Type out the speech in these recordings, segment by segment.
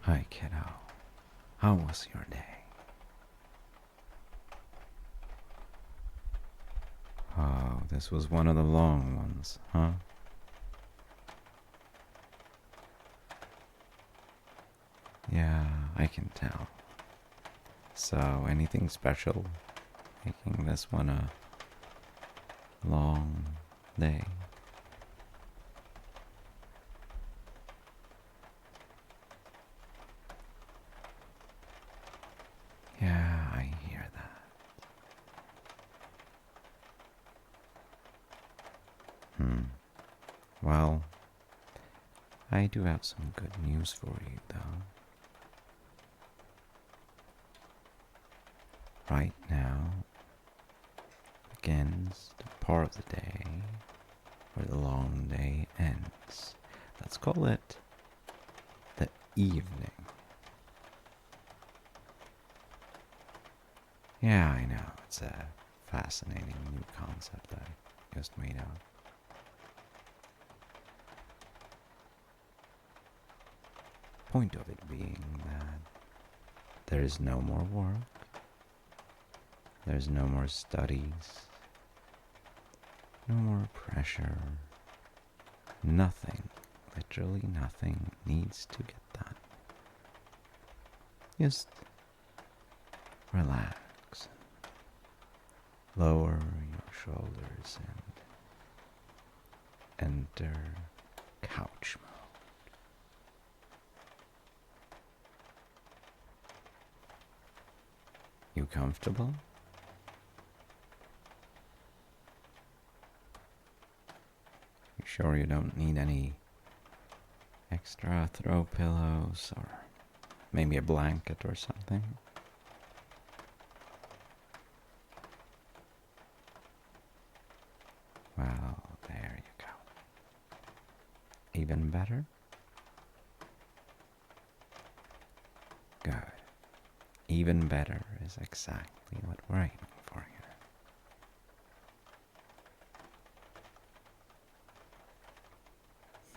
Hi, kiddo. How was your day? Oh, this was one of the long ones, huh? Yeah, I can tell. So, anything special making this one a long day? Yeah, I hear that. Well, I do have some good news for you, though. Right now begins the part of the day where the long day ends. Let's call it the evening. Yeah, I know. It's a fascinating new concept I just made up. Point of it being that there is no more work, there's no more studies, no more pressure. Nothing, literally nothing, needs to get done. Just relax, lower your shoulders, and enter couch mode. You comfortable? You sure you don't need any extra throw pillows or maybe a blanket or something? Well, there you go. Even better? Good. Even better is exactly what we're aiming for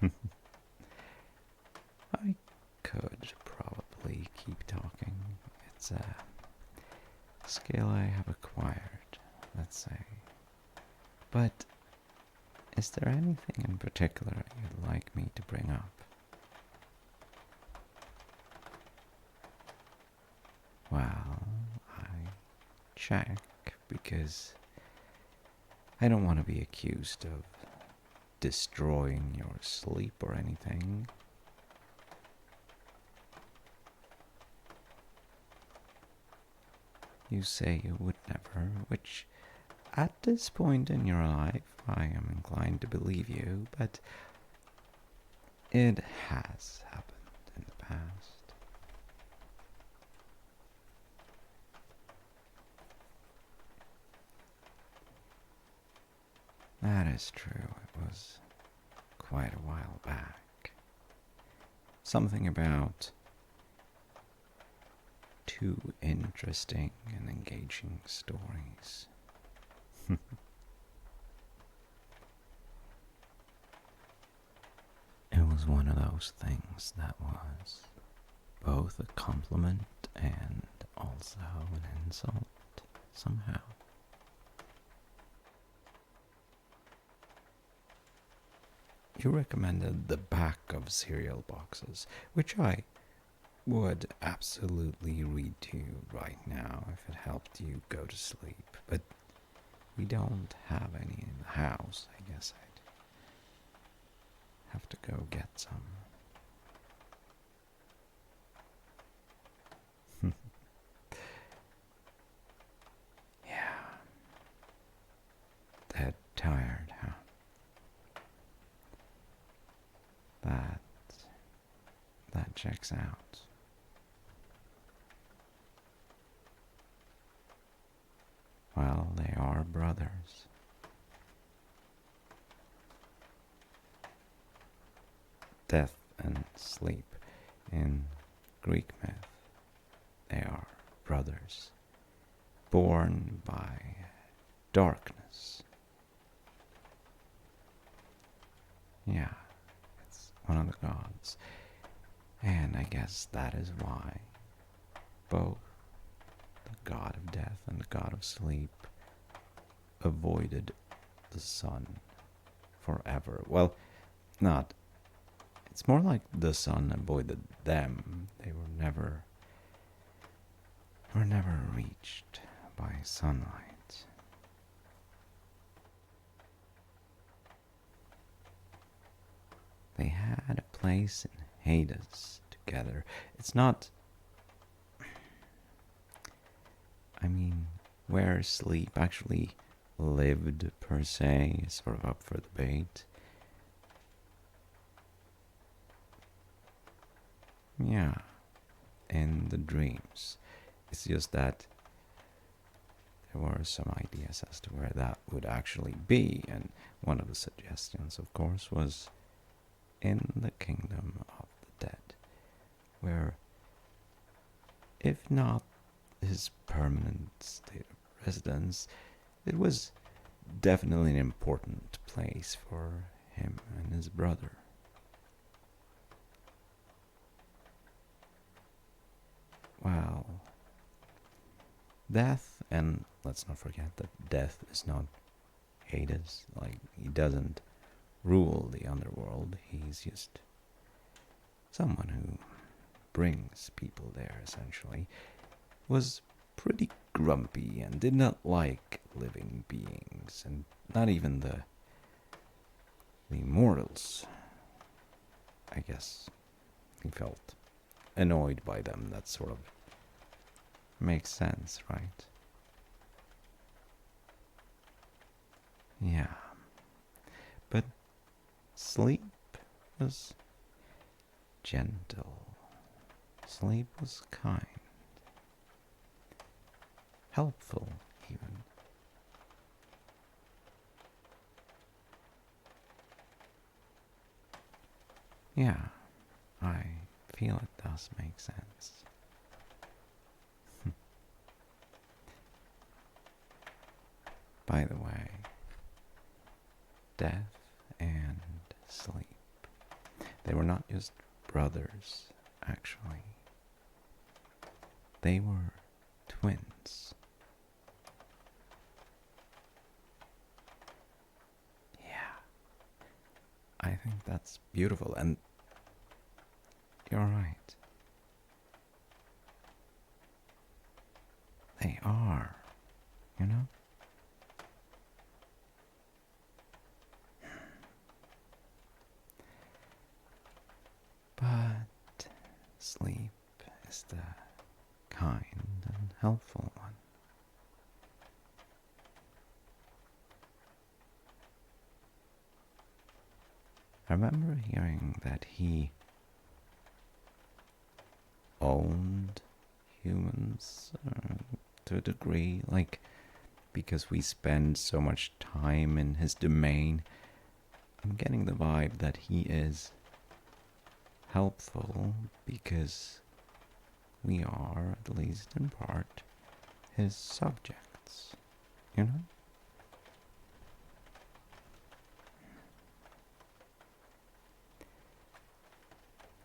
here. I could probably keep talking. It's a skill I have acquired, let's say. But is there anything in particular you'd like me to bring up? Well, I check because I don't want to be accused of destroying your sleep or anything. You say you would never, which at this point in your life I am inclined to believe you, but it has happened in the past. That is true. It was quite a while back. Something about two interesting and engaging stories. It was one of those things that was both a compliment and also an insult, somehow. You recommended the back of cereal boxes, which I would absolutely read to you right now if it helped you go to sleep, but we don't have any in the house. I guess I'd have to go get some. Yeah, dead tired, huh? That that checks out. Well, they are brothers. Death and sleep. In Greek myth, they are brothers, born by darkness. Yeah, it's one of the gods. And I guess that is why both the god of death and the god of sleep avoided the sun forever. Well, not. It's more like the sun avoided them. They were never reached by sunlight. They had a place in Hades together. It's not, I mean, where sleep actually lived per se is sort of up for debate. Yeah, in the dreams. It's just that there were some ideas as to where that would actually be, and one of the suggestions, of course, was in the kingdom of the dead, where, if not his permanent state of residence, it was definitely an important place for him and his brother. Well, death, and let's not forget that death is not Hades. Like, he doesn't rule the underworld. He's just someone who brings people there, essentially. Was pretty grumpy and did not like living beings, and not even the mortals. I guess he felt annoyed by them. That sort of makes sense, right? Yeah. But sleep was gentle. Sleep was kind. Helpful, even. Yeah, I feel it does make sense. By the way, death and sleep. They were not just brothers, actually. They were twins. Yeah, I think that's beautiful, and you're right. They are, you know? But sleep is the kind and helpful one. I remember hearing that he owned humans to a degree, like, because we spend so much time in his domain. I'm getting the vibe that he is helpful because we are, at least in part, his subjects, you know?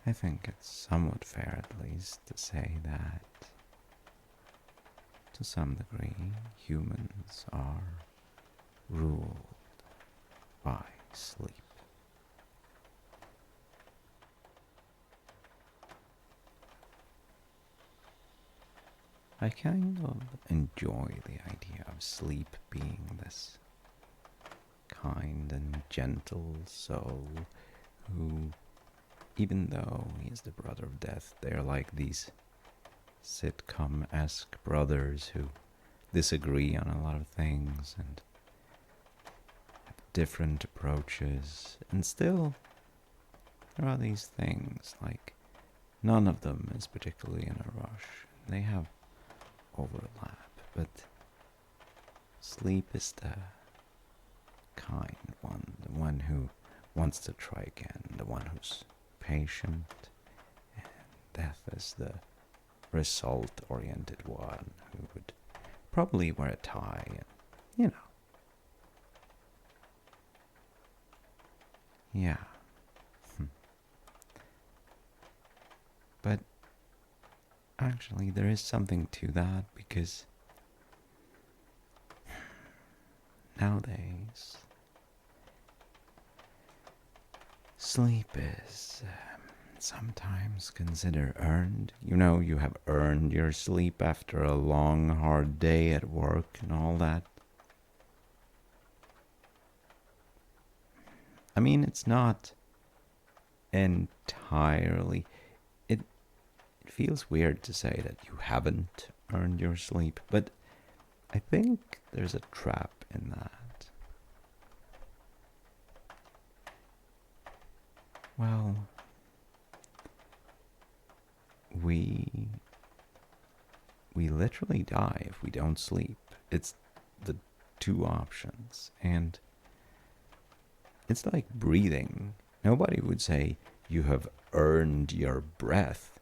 I think it's somewhat fair, at least, to say that, to some degree, humans are ruled by sleep. I kind of enjoy the idea of sleep being this kind and gentle soul who, even though he is the brother of death, they are like these sitcom-esque brothers who disagree on a lot of things and have different approaches, and still there are these things, like, none of them is particularly in a rush. They have overlap, but sleep is the kind one, the one who wants to try again, the one who's patient, and death is the result-oriented one who would probably wear a tie and, you know. Yeah. But actually, there is something to that, because nowadays, sleep is sometimes considered earned. You know, you have earned your sleep after a long, hard day at work and all that. I mean, it's not entirely. It feels weird to say that you haven't earned your sleep, but I think there's a trap in that. Well, we literally die if we don't sleep. It's the two options, and it's like breathing. Nobody would say you have earned your breath.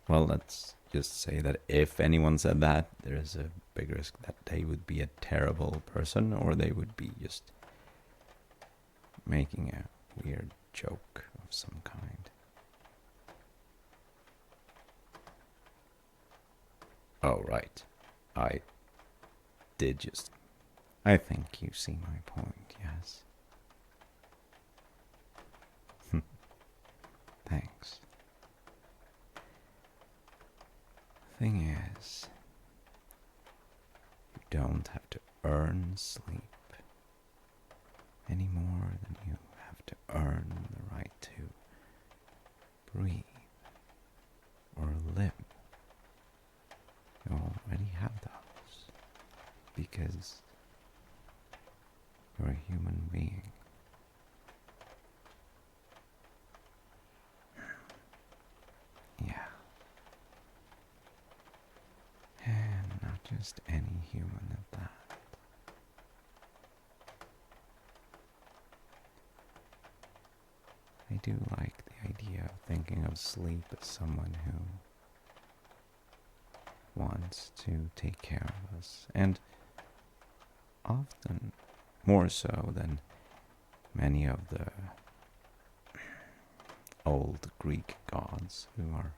Well, let's just say that if anyone said that, there's a big risk that they would be a terrible person, or they would be just making a weird joke of some kind. Oh, right. I did just... I think you see my point, yes. Thanks. Thing is, you don't have to earn sleep any more than you have to earn the right to breathe or live. You already have those because you're a human being. Yeah. And not just any human at that. I do like the idea of thinking of sleep as someone who wants to take care of us, and often more so than many of the old Greek gods, who are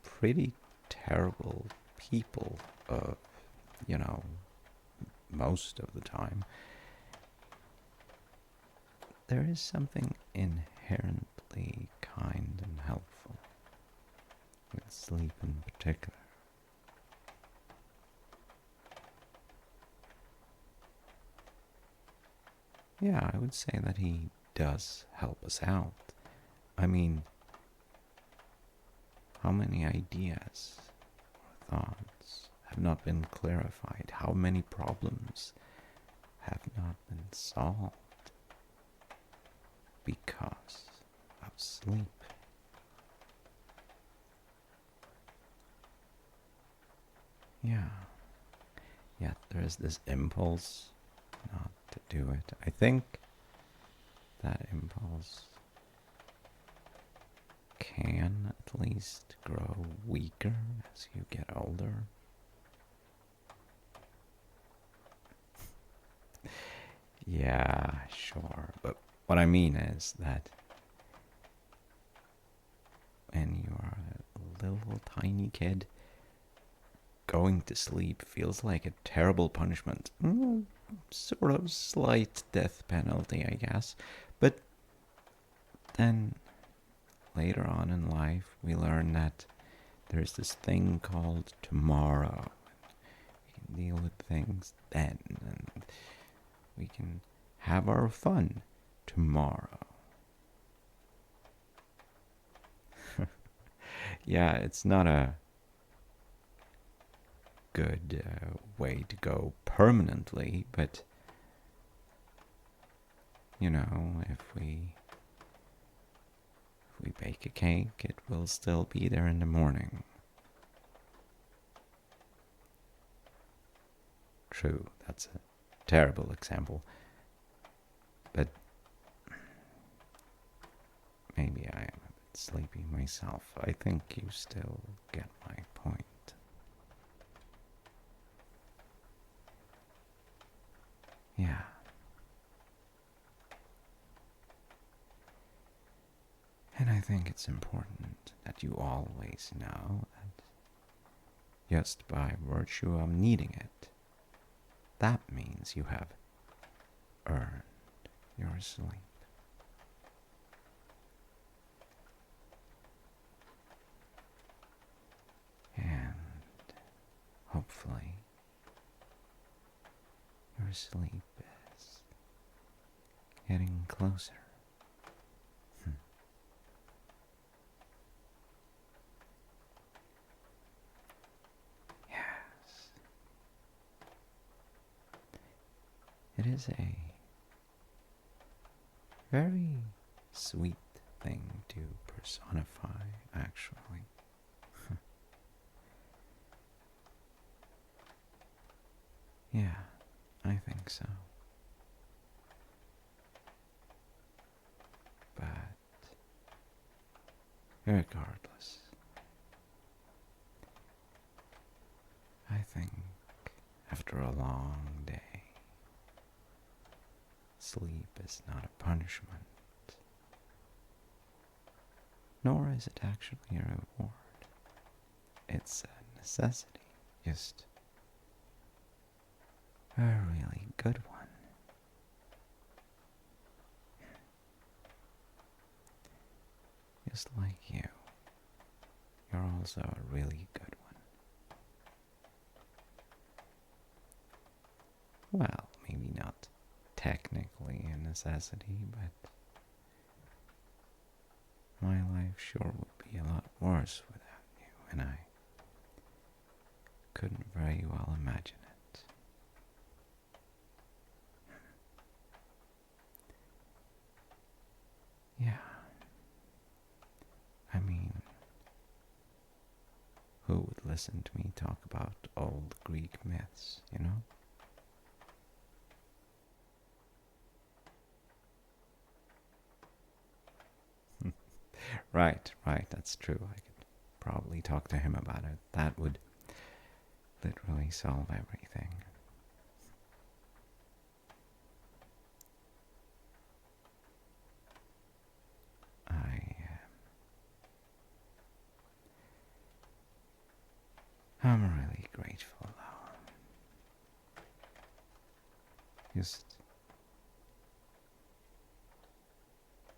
pretty terrible people, you know, most of the time. There is something inherently kind and helpful with sleep in particular. Yeah, I would say that he does help us out. I mean, how many ideas or thoughts have not been clarified? How many problems have not been solved because of sleep? Yeah. Yet there is this impulse not to do it. I think that impulse can at least grow weaker as you get older. Yeah, sure. But what I mean is that when you are a little tiny kid, going to sleep feels like a terrible punishment. Sort of slight death penalty, I guess. But then later on in life, we learn that there's this thing called tomorrow. We can deal with things then, and we can have our fun tomorrow. Yeah, it's not a good way to go permanently, but you know, if we bake a cake, it will still be there in the morning. True, that's a terrible example, but maybe I am a bit sleepy myself. I think you still get my point. Yeah. think it's important that you always know that just by virtue of needing it, that means you have earned your sleep. And hopefully your sleep is getting closer. Yes. It is a very sweet thing to personify, actually. Yeah, I think so. But regardless, I think after a long day, sleep is not a punishment, nor is it actually a reward. It's a necessity, just a really good one. Just like you, you're also a really good one. Well, maybe not technically a necessity, but my life sure would be a lot worse without you, and I couldn't very well imagine it. Yeah. I mean, who would listen to me talk about old Greek myths, you know? Right, that's true. I could probably talk to him about it. That would literally solve everything. I'm really grateful, though. Just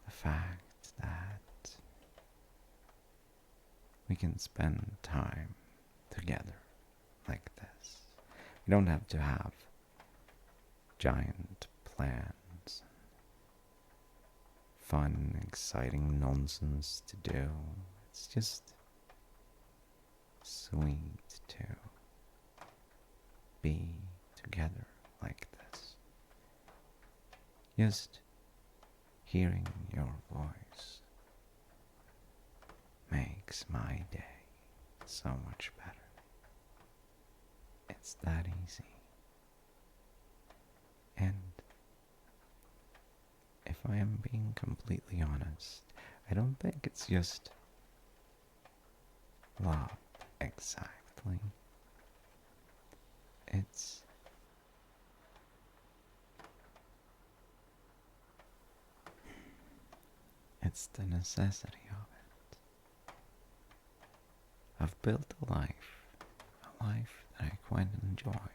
the fact that we can spend time together like this. We don't have to have giant plans, fun, exciting nonsense to do. It's just sweet to be together like this. Just hearing your voice makes my day so much better. It's that easy. And if I am being completely honest, I don't think it's just love exactly. It's the necessity of it. I've built a life that I quite enjoy.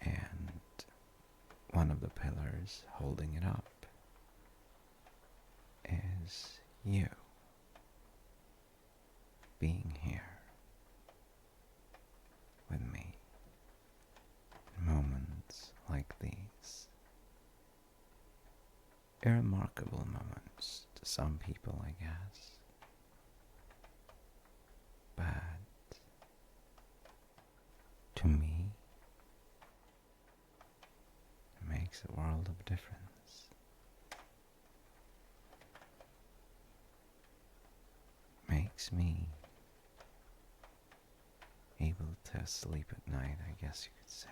And one of the pillars holding it up is you being here with me in moments like these. Remarkable moments to some people, I guess. But to me, it makes a world of difference. Makes me able to sleep at night, I guess you could say.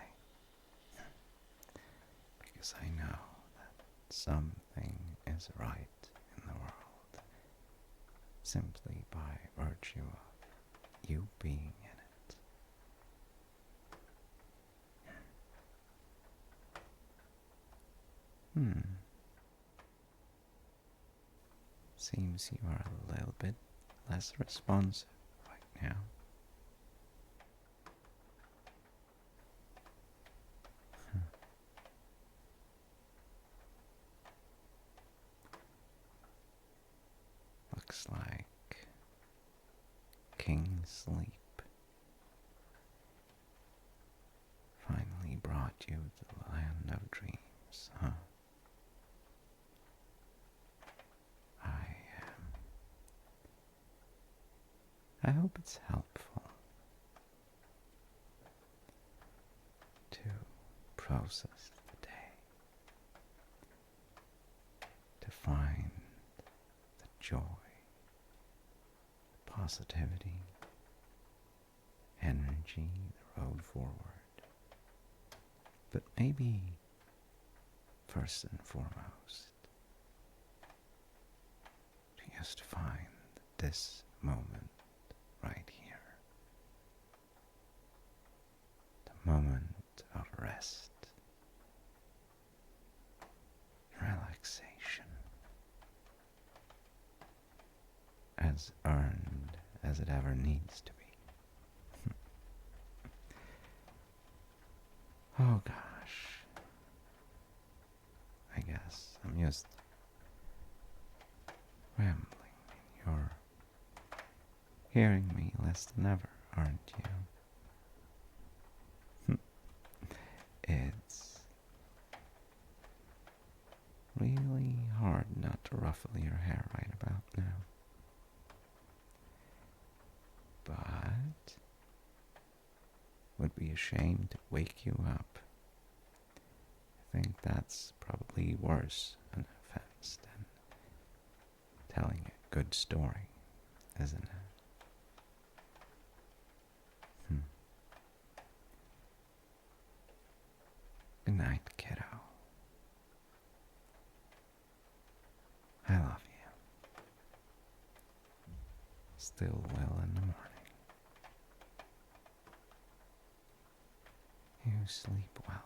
Because I know that something is right in the world simply by virtue of you being in it. Seems you are a little bit less responsive right now. Looks like King Sleep finally brought you to the land of dreams, huh? I hope it's helpful to process the day, to find the joy, the positivity, energy, the road forward. But maybe, first and foremost, to just find this moment right here. The moment of rest, relaxation, as earned as it ever needs to be. Oh gosh. I guess I'm just rambling. You're hearing me less than ever, aren't you? It's really hard not to ruffle your hair right about now. But would be ashamed to wake you up. I think that's probably worse an offense than telling a good story, isn't it? Good night, kiddo. I love you. Still well in the morning. You sleep well.